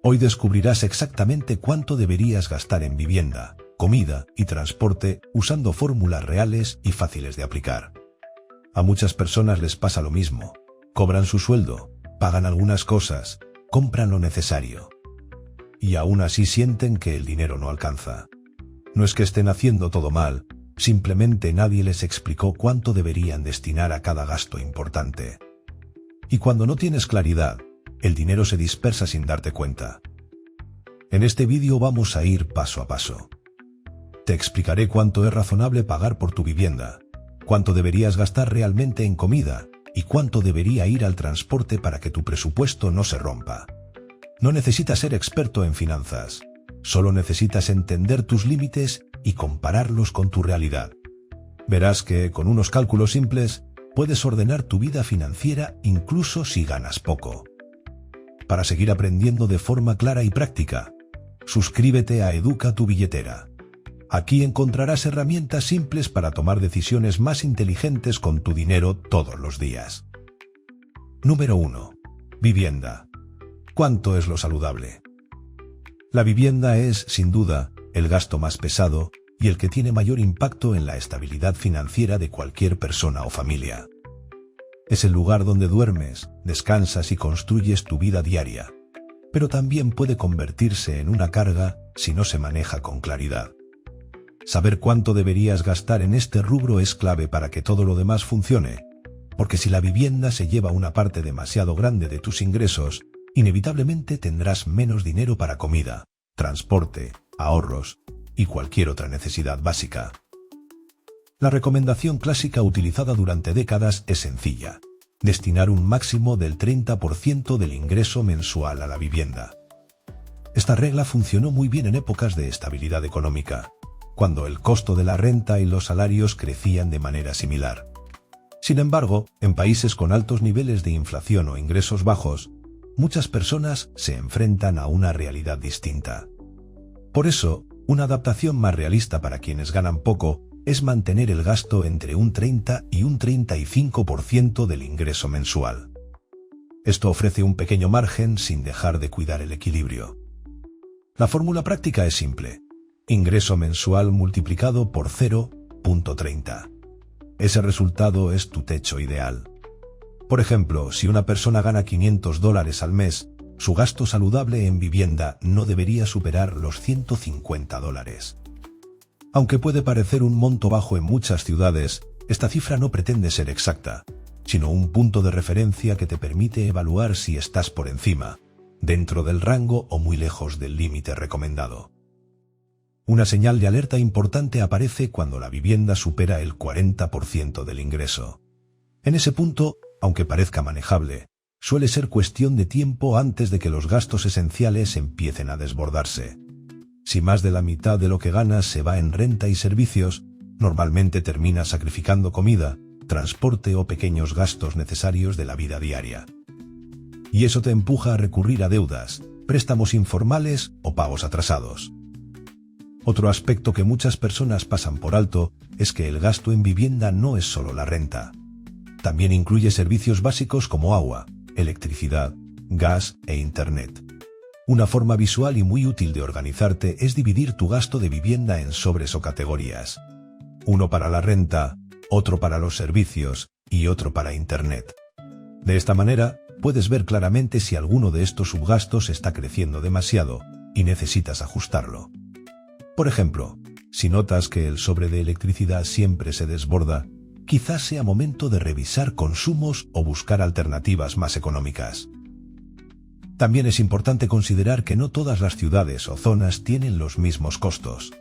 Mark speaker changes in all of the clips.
Speaker 1: Hoy descubrirás exactamente cuánto deberías gastar en vivienda, comida y transporte usando fórmulas reales y fáciles de aplicar. A muchas personas les pasa lo mismo. Cobran su sueldo, pagan algunas cosas, compran lo necesario. Y aún así sienten que el dinero no alcanza. No es que estén haciendo todo mal, simplemente nadie les explicó cuánto deberían destinar a cada gasto importante. Y cuando no tienes claridad, el dinero se dispersa sin darte cuenta. En este vídeo vamos a ir paso a paso. Te explicaré cuánto es razonable pagar por tu vivienda, cuánto deberías gastar realmente en comida y cuánto debería ir al transporte para que tu presupuesto no se rompa. No necesitas ser experto en finanzas, solo necesitas entender tus límites y compararlos con tu realidad. Verás que con unos cálculos simples puedes ordenar tu vida financiera incluso si ganas poco. Para seguir aprendiendo de forma clara y práctica, suscríbete a Educa tu billetera. Aquí encontrarás herramientas simples para tomar decisiones más inteligentes con tu dinero todos los días. Número 1. Vivienda. ¿Cuánto es lo saludable? La vivienda es, sin duda, el gasto más pesado y el que tiene mayor impacto en la estabilidad financiera de cualquier persona o familia. Es el lugar donde duermes, descansas y construyes tu vida diaria, pero también puede convertirse en una carga si no se maneja con claridad. Saber cuánto deberías gastar en este rubro es clave para que todo lo demás funcione, porque si la vivienda se lleva una parte demasiado grande de tus ingresos, inevitablemente tendrás menos dinero para comida, transporte, ahorros y cualquier otra necesidad básica. La recomendación clásica utilizada durante décadas es sencilla: destinar un máximo del 30% del ingreso mensual a la vivienda. Esta regla funcionó muy bien en épocas de estabilidad económica, cuando el costo de la renta y los salarios crecían de manera similar. Sin embargo, en países con altos niveles de inflación o ingresos bajos, muchas personas se enfrentan a una realidad distinta. Por eso, una adaptación más realista para quienes ganan poco es mantener el gasto entre un 30 y un 35% del ingreso mensual. Esto ofrece un pequeño margen sin dejar de cuidar el equilibrio. La fórmula práctica es simple: ingreso mensual multiplicado por 0.30. Ese resultado es tu techo ideal. Por ejemplo, si una persona gana $500 al mes, su gasto saludable en vivienda no debería superar los $150. Aunque puede parecer un monto bajo en muchas ciudades, esta cifra no pretende ser exacta, sino un punto de referencia que te permite evaluar si estás por encima, dentro del rango o muy lejos del límite recomendado. Una señal de alerta importante aparece cuando la vivienda supera el 40% del ingreso. En ese punto, aunque parezca manejable, suele ser cuestión de tiempo antes de que los gastos esenciales empiecen a desbordarse. Si más de la mitad de lo que ganas se va en renta y servicios, normalmente terminas sacrificando comida, transporte o pequeños gastos necesarios de la vida diaria. Y eso te empuja a recurrir a deudas, préstamos informales o pagos atrasados. Otro aspecto que muchas personas pasan por alto es que el gasto en vivienda no es solo la renta. También incluye servicios básicos como agua, electricidad, gas e internet. Una forma visual y muy útil de organizarte es dividir tu gasto de vivienda en sobres o categorías. Uno para la renta, otro para los servicios y otro para internet. De esta manera, puedes ver claramente si alguno de estos subgastos está creciendo demasiado y necesitas ajustarlo. Por ejemplo, si notas que el sobre de electricidad siempre se desborda, quizás sea momento de revisar consumos o buscar alternativas más económicas. También es importante considerar que no todas las ciudades o zonas tienen los mismos costos.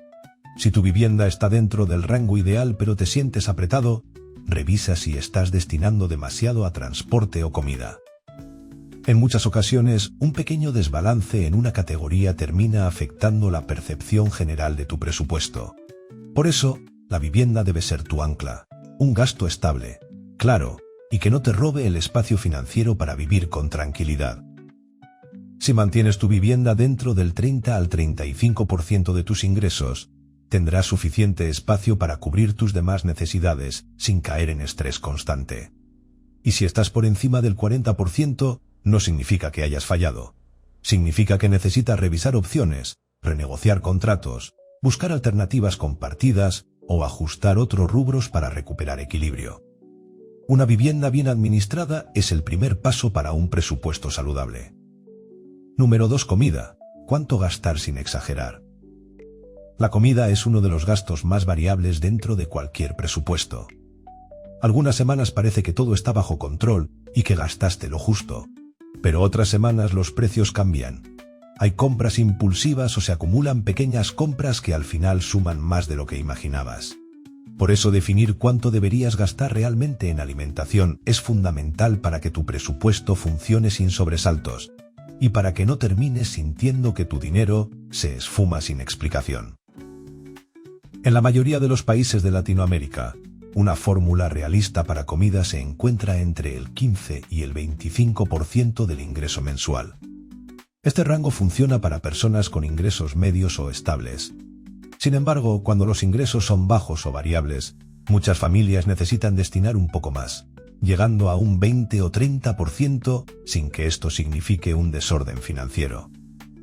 Speaker 1: Si tu vivienda está dentro del rango ideal pero te sientes apretado, revisa si estás destinando demasiado a transporte o comida. En muchas ocasiones, un pequeño desbalance en una categoría termina afectando la percepción general de tu presupuesto. Por eso, la vivienda debe ser tu ancla, un gasto estable, claro, y que no te robe el espacio financiero para vivir con tranquilidad. Si mantienes tu vivienda dentro del 30 al 35% de tus ingresos, tendrás suficiente espacio para cubrir tus demás necesidades sin caer en estrés constante. Y si estás por encima del 40%, no significa que hayas fallado. Significa que necesitas revisar opciones, renegociar contratos, buscar alternativas compartidas o ajustar otros rubros para recuperar equilibrio. Una vivienda bien administrada es el primer paso para un presupuesto saludable. Número 2. Comida. ¿Cuánto gastar sin exagerar? La comida es uno de los gastos más variables dentro de cualquier presupuesto. Algunas semanas parece que todo está bajo control y que gastaste lo justo, pero otras semanas los precios cambian. Hay compras impulsivas o se acumulan pequeñas compras que al final suman más de lo que imaginabas. Por eso definir cuánto deberías gastar realmente en alimentación es fundamental para que tu presupuesto funcione sin sobresaltos y para que no termines sintiendo que tu dinero se esfuma sin explicación. En la mayoría de los países de Latinoamérica, una fórmula realista para comida se encuentra entre el 15 y el 25% del ingreso mensual. Este rango funciona para personas con ingresos medios o estables. Sin embargo, cuando los ingresos son bajos o variables, muchas familias necesitan destinar un poco más, llegando a un 20 o 30% sin que esto signifique un desorden financiero.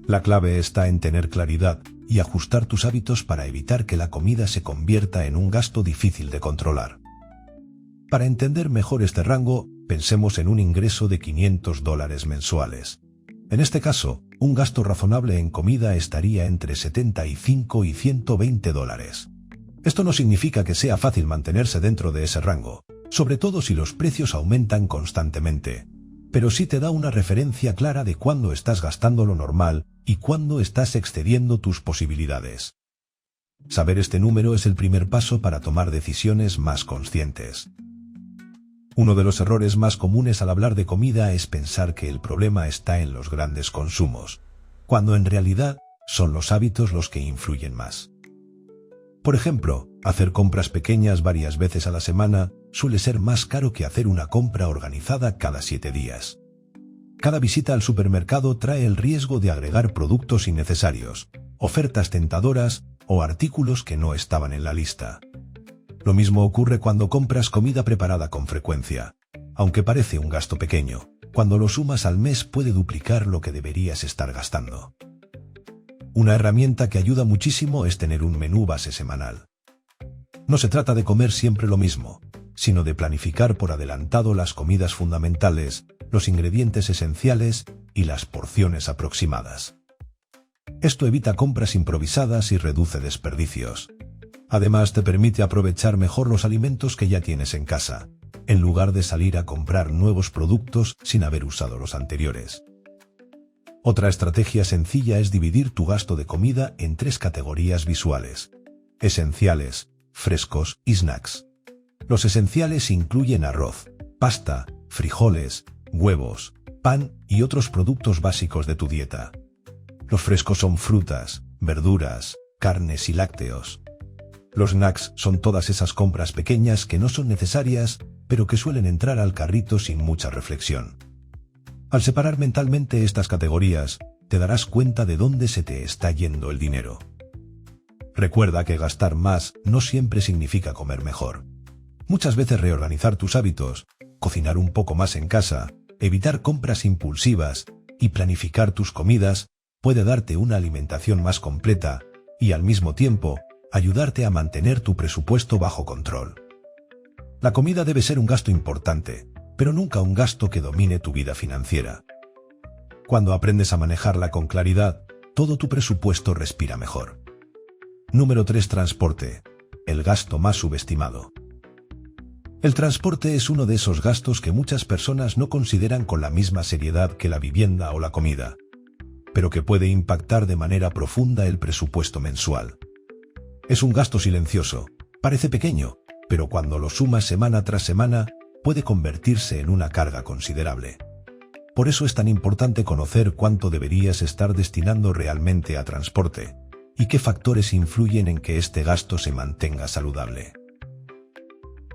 Speaker 1: La clave está en tener claridad y ajustar tus hábitos para evitar que la comida se convierta en un gasto difícil de controlar. Para entender mejor este rango, pensemos en un ingreso de $500 mensuales. En este caso, un gasto razonable en comida estaría entre $75 y $120. Esto no significa que sea fácil mantenerse dentro de ese rango, sobre todo si los precios aumentan constantemente, pero sí te da una referencia clara de cuándo estás gastando lo normal y cuándo estás excediendo tus posibilidades. Saber este número es el primer paso para tomar decisiones más conscientes. Uno de los errores más comunes al hablar de comida es pensar que el problema está en los grandes consumos, cuando en realidad son los hábitos los que influyen más. Por ejemplo, hacer compras pequeñas varias veces a la semana suele ser más caro que hacer una compra organizada cada 7 días. Cada visita al supermercado trae el riesgo de agregar productos innecesarios, ofertas tentadoras o artículos que no estaban en la lista. Lo mismo ocurre cuando compras comida preparada con frecuencia. Aunque parece un gasto pequeño, cuando lo sumas al mes puede duplicar lo que deberías estar gastando. Una herramienta que ayuda muchísimo es tener un menú base semanal. No se trata de comer siempre lo mismo, sino de planificar por adelantado las comidas fundamentales, los ingredientes esenciales y las porciones aproximadas. Esto evita compras improvisadas y reduce desperdicios. Además, te permite aprovechar mejor los alimentos que ya tienes en casa, en lugar de salir a comprar nuevos productos sin haber usado los anteriores. Otra estrategia sencilla es dividir tu gasto de comida en 3 categorías visuales: esenciales, frescos y snacks. Los esenciales incluyen arroz, pasta, frijoles, huevos, pan y otros productos básicos de tu dieta. Los frescos son frutas, verduras, carnes y lácteos. Los snacks son todas esas compras pequeñas que no son necesarias, pero que suelen entrar al carrito sin mucha reflexión. Al separar mentalmente estas categorías, te darás cuenta de dónde se te está yendo el dinero. Recuerda que gastar más no siempre significa comer mejor. Muchas veces reorganizar tus hábitos, cocinar un poco más en casa, evitar compras impulsivas y planificar tus comidas puede darte una alimentación más completa y al mismo tiempo ayudarte a mantener tu presupuesto bajo control. La comida debe ser un gasto importante, pero nunca un gasto que domine tu vida financiera. Cuando aprendes a manejarla con claridad, todo tu presupuesto respira mejor. Número 3. Transporte. El gasto más subestimado. El transporte es uno de esos gastos que muchas personas no consideran con la misma seriedad que la vivienda o la comida, pero que puede impactar de manera profunda el presupuesto mensual. Es un gasto silencioso, parece pequeño, pero cuando lo sumas semana tras semana, puede convertirse en una carga considerable. Por eso es tan importante conocer cuánto deberías estar destinando realmente a transporte, y qué factores influyen en que este gasto se mantenga saludable.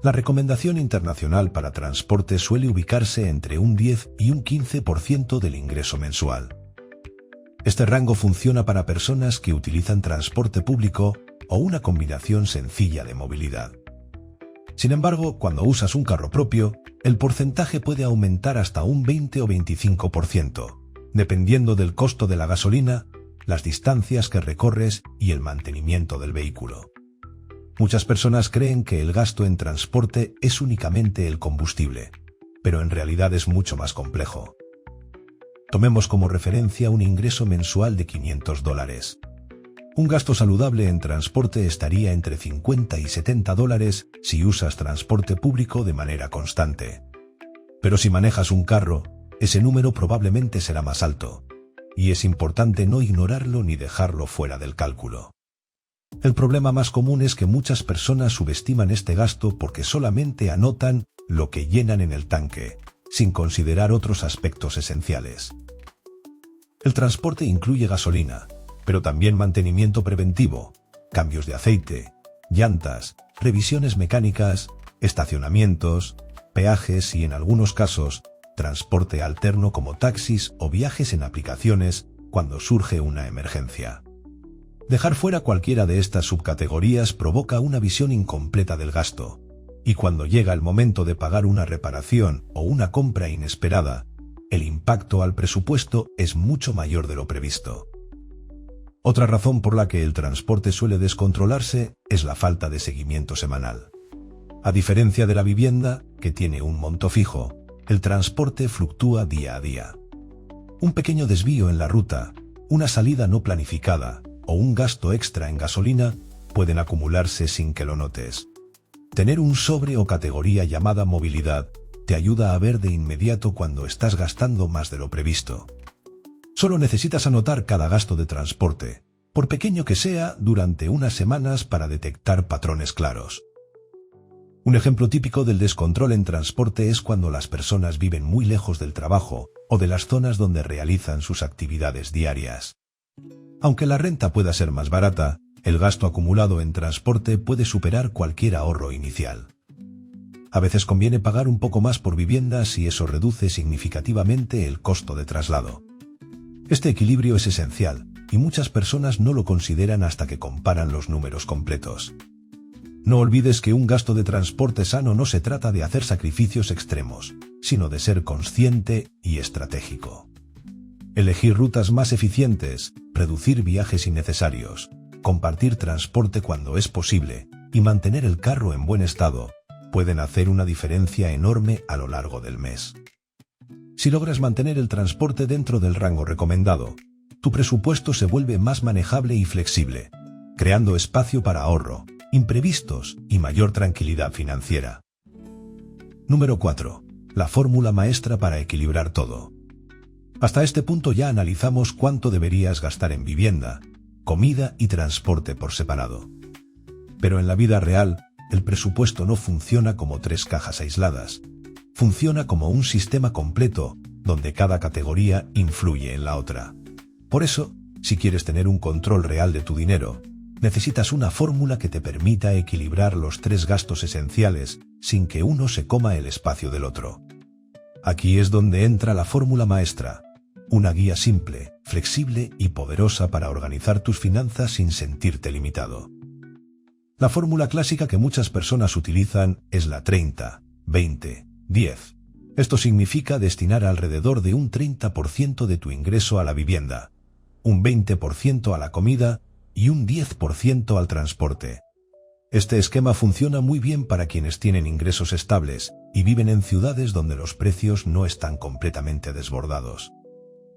Speaker 1: La recomendación internacional para transporte suele ubicarse entre un 10 y un 15% del ingreso mensual. Este rango funciona para personas que utilizan transporte público o una combinación sencilla de movilidad. Sin embargo, cuando usas un carro propio, el porcentaje puede aumentar hasta un 20 o 25%, dependiendo del costo de la gasolina, las distancias que recorres y el mantenimiento del vehículo. Muchas personas creen que el gasto en transporte es únicamente el combustible, pero en realidad es mucho más complejo. Tomemos como referencia un ingreso mensual de $500. Un gasto saludable en transporte estaría entre $50 y $70 si usas transporte público de manera constante. Pero si manejas un carro, ese número probablemente será más alto, y es importante no ignorarlo ni dejarlo fuera del cálculo. El problema más común es que muchas personas subestiman este gasto porque solamente anotan lo que llenan en el tanque, sin considerar otros aspectos esenciales. El transporte incluye gasolina, pero también mantenimiento preventivo, cambios de aceite, llantas, revisiones mecánicas, estacionamientos, peajes y, en algunos casos, transporte alterno como taxis o viajes en aplicaciones cuando surge una emergencia. Dejar fuera cualquiera de estas subcategorías provoca una visión incompleta del gasto, y cuando llega el momento de pagar una reparación o una compra inesperada, el impacto al presupuesto es mucho mayor de lo previsto. Otra razón por la que el transporte suele descontrolarse es la falta de seguimiento semanal. A diferencia de la vivienda, que tiene un monto fijo, el transporte fluctúa día a día. Un pequeño desvío en la ruta, una salida no planificada o un gasto extra en gasolina pueden acumularse sin que lo notes. Tener un sobre o categoría llamada movilidad te ayuda a ver de inmediato cuando estás gastando más de lo previsto. Solo necesitas anotar cada gasto de transporte, por pequeño que sea, durante unas semanas para detectar patrones claros. Un ejemplo típico del descontrol en transporte es cuando las personas viven muy lejos del trabajo o de las zonas donde realizan sus actividades diarias. Aunque la renta pueda ser más barata, el gasto acumulado en transporte puede superar cualquier ahorro inicial. A veces conviene pagar un poco más por vivienda si eso reduce significativamente el costo de traslado. Este equilibrio es esencial, y muchas personas no lo consideran hasta que comparan los números completos. No olvides que un gasto de transporte sano no se trata de hacer sacrificios extremos, sino de ser consciente y estratégico. Elegir rutas más eficientes, reducir viajes innecesarios, compartir transporte cuando es posible y mantener el carro en buen estado pueden hacer una diferencia enorme a lo largo del mes. Si logras mantener el transporte dentro del rango recomendado, tu presupuesto se vuelve más manejable y flexible, creando espacio para ahorro, imprevistos y mayor tranquilidad financiera. Número 4. La fórmula maestra para equilibrar todo. Hasta este punto ya analizamos cuánto deberías gastar en vivienda, comida y transporte por separado. Pero en la vida real, el presupuesto no funciona como tres cajas aisladas. Funciona como un sistema completo, donde cada categoría influye en la otra. Por eso, si quieres tener un control real de tu dinero, necesitas una fórmula que te permita equilibrar los tres gastos esenciales sin que uno se coma el espacio del otro. Aquí es donde entra la fórmula maestra, una guía simple, flexible y poderosa para organizar tus finanzas sin sentirte limitado. La fórmula clásica que muchas personas utilizan es la 30-20-10. Esto significa destinar alrededor de un 30% de tu ingreso a la vivienda, un 20% a la comida y un 10% al transporte. Este esquema funciona muy bien para quienes tienen ingresos estables y viven en ciudades donde los precios no están completamente desbordados.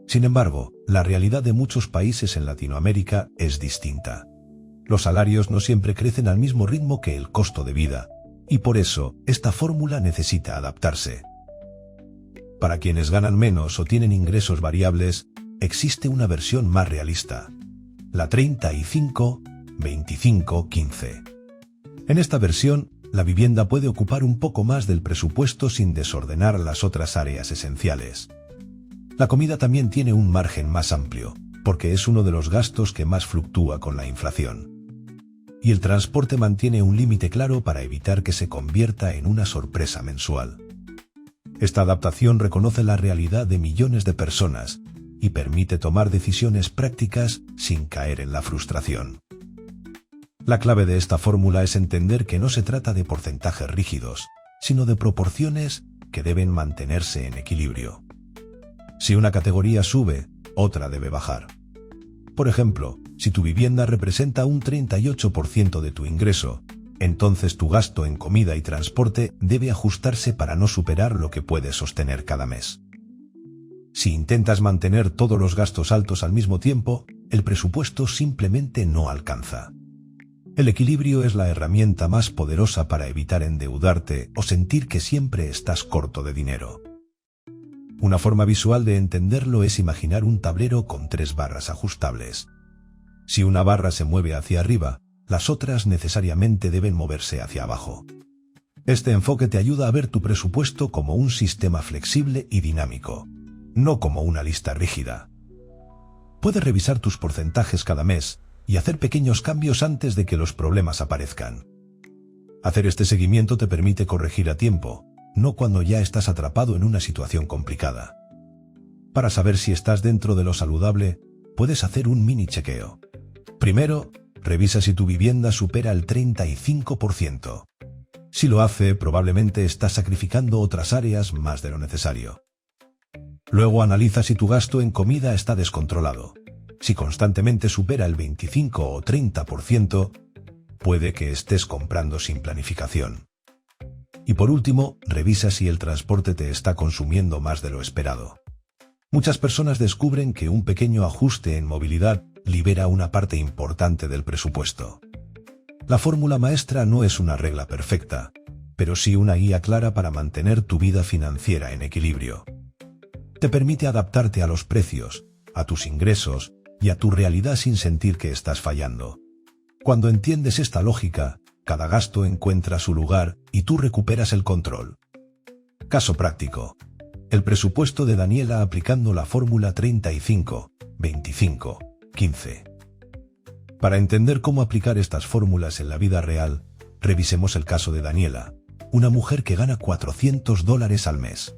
Speaker 1: Sin embargo, la realidad de muchos países en Latinoamérica es distinta. Los salarios no siempre crecen al mismo ritmo que el costo de vida, y por eso esta fórmula necesita adaptarse. Para quienes ganan menos o tienen ingresos variables, existe una versión más realista, la 35-25-15. En esta versión, la vivienda puede ocupar un poco más del presupuesto sin desordenar las otras áreas esenciales. La comida también tiene un margen más amplio, porque es uno de los gastos que más fluctúa con la inflación. Y el transporte mantiene un límite claro para evitar que se convierta en una sorpresa mensual. Esta adaptación reconoce la realidad de millones de personas y permite tomar decisiones prácticas sin caer en la frustración. La clave de esta fórmula es entender que no se trata de porcentajes rígidos, sino de proporciones que deben mantenerse en equilibrio. Si una categoría sube, otra debe bajar. Por ejemplo, si tu vivienda representa un 38% de tu ingreso, entonces tu gasto en comida y transporte debe ajustarse para no superar lo que puedes sostener cada mes. Si intentas mantener todos los gastos altos al mismo tiempo, el presupuesto simplemente no alcanza. El equilibrio es la herramienta más poderosa para evitar endeudarte o sentir que siempre estás corto de dinero. Una forma visual de entenderlo es imaginar un tablero con 3 barras ajustables. Si una barra se mueve hacia arriba, las otras necesariamente deben moverse hacia abajo. Este enfoque te ayuda a ver tu presupuesto como un sistema flexible y dinámico, no como una lista rígida. Puedes revisar tus porcentajes cada mes y hacer pequeños cambios antes de que los problemas aparezcan. Hacer este seguimiento te permite corregir a tiempo, no cuando ya estás atrapado en una situación complicada. Para saber si estás dentro de lo saludable, puedes hacer un mini chequeo. Primero, revisa si tu vivienda supera el 35%. Si lo hace, probablemente estás sacrificando otras áreas más de lo necesario. Luego analiza si tu gasto en comida está descontrolado. Si constantemente supera el 25 o 30%, puede que estés comprando sin planificación. Y por último, revisa si el transporte te está consumiendo más de lo esperado. Muchas personas descubren que un pequeño ajuste en movilidad libera una parte importante del presupuesto. La fórmula maestra no es una regla perfecta, pero sí una guía clara para mantener tu vida financiera en equilibrio. Te permite adaptarte a los precios, a tus ingresos y a tu realidad sin sentir que estás fallando. Cuando entiendes esta lógica, cada gasto encuentra su lugar y tú recuperas el control. Caso práctico. El presupuesto de Daniela aplicando la fórmula 35, 25, 15. Para entender cómo aplicar estas fórmulas en la vida real, revisemos el caso de Daniela, una mujer que gana $400 al mes.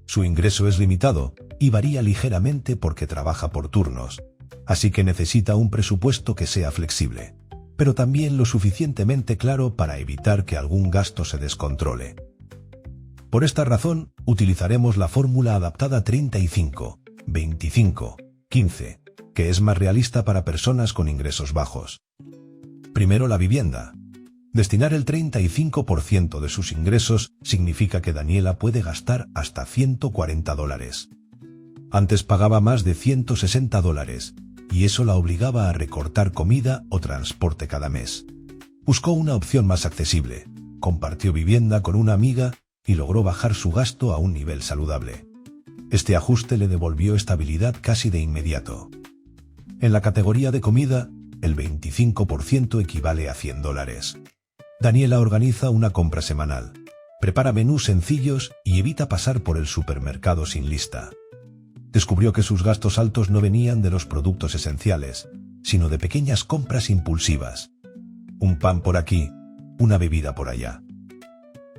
Speaker 1: Su ingreso es limitado y varía ligeramente porque trabaja por turnos, así que necesita un presupuesto que sea flexible, pero también lo suficientemente claro para evitar que algún gasto se descontrole. Por esta razón, utilizaremos la fórmula adaptada 35, 25, 15, que es más realista para personas con ingresos bajos. Primero, la vivienda. Destinar el 35% de sus ingresos significa que Daniela puede gastar hasta $140. Antes pagaba más de $160, y eso la obligaba a recortar comida o transporte cada mes. Buscó una opción más accesible, compartió vivienda con una amiga y logró bajar su gasto a un nivel saludable. Este ajuste le devolvió estabilidad casi de inmediato. En la categoría de comida, el 25% equivale a $100. Daniela organiza una compra semanal, prepara menús sencillos y evita pasar por el supermercado sin lista. Descubrió que sus gastos altos no venían de los productos esenciales, sino de pequeñas compras impulsivas. Un pan por aquí, una bebida por allá.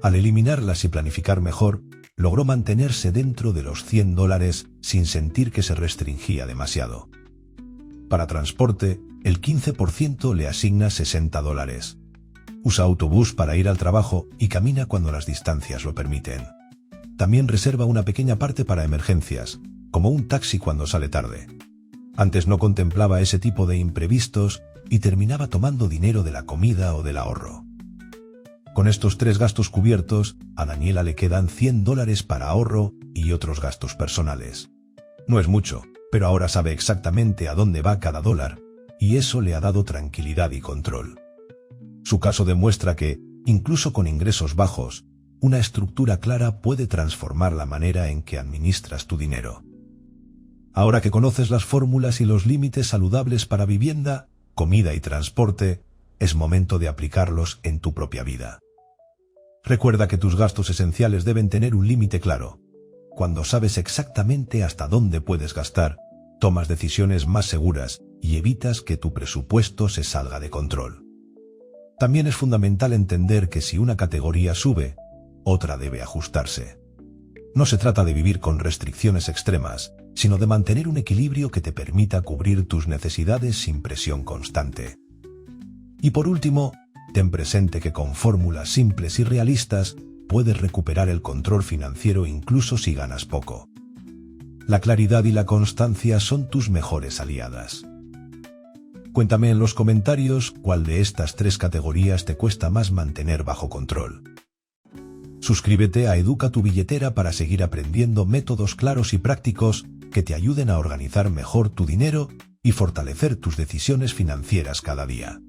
Speaker 1: Al eliminarlas y planificar mejor, logró mantenerse dentro de los $100 sin sentir que se restringía demasiado. Para transporte, el 15% le asigna $60. Usa autobús para ir al trabajo y camina cuando las distancias lo permiten. También reserva una pequeña parte para emergencias, como un taxi cuando sale tarde. Antes no contemplaba ese tipo de imprevistos y terminaba tomando dinero de la comida o del ahorro. Con estos 3 gastos cubiertos, a Daniela le quedan $100 para ahorro y otros gastos personales. No es mucho, pero ahora sabe exactamente a dónde va cada dólar, y eso le ha dado tranquilidad y control. Su caso demuestra que, incluso con ingresos bajos, una estructura clara puede transformar la manera en que administras tu dinero. Ahora que conoces las fórmulas y los límites saludables para vivienda, comida y transporte, es momento de aplicarlos en tu propia vida. Recuerda que tus gastos esenciales deben tener un límite claro. Cuando sabes exactamente hasta dónde puedes gastar, tomas decisiones más seguras y evitas que tu presupuesto se salga de control. También es fundamental entender que si una categoría sube, otra debe ajustarse. No se trata de vivir con restricciones extremas, sino de mantener un equilibrio que te permita cubrir tus necesidades sin presión constante. Y por último, ten presente que con fórmulas simples y realistas puedes recuperar el control financiero incluso si ganas poco. La claridad y la constancia son tus mejores aliadas. Cuéntame en los comentarios cuál de estas 3 categorías te cuesta más mantener bajo control. Suscríbete a Educa tu Billetera para seguir aprendiendo métodos claros y prácticos que te ayuden a organizar mejor tu dinero y fortalecer tus decisiones financieras cada día.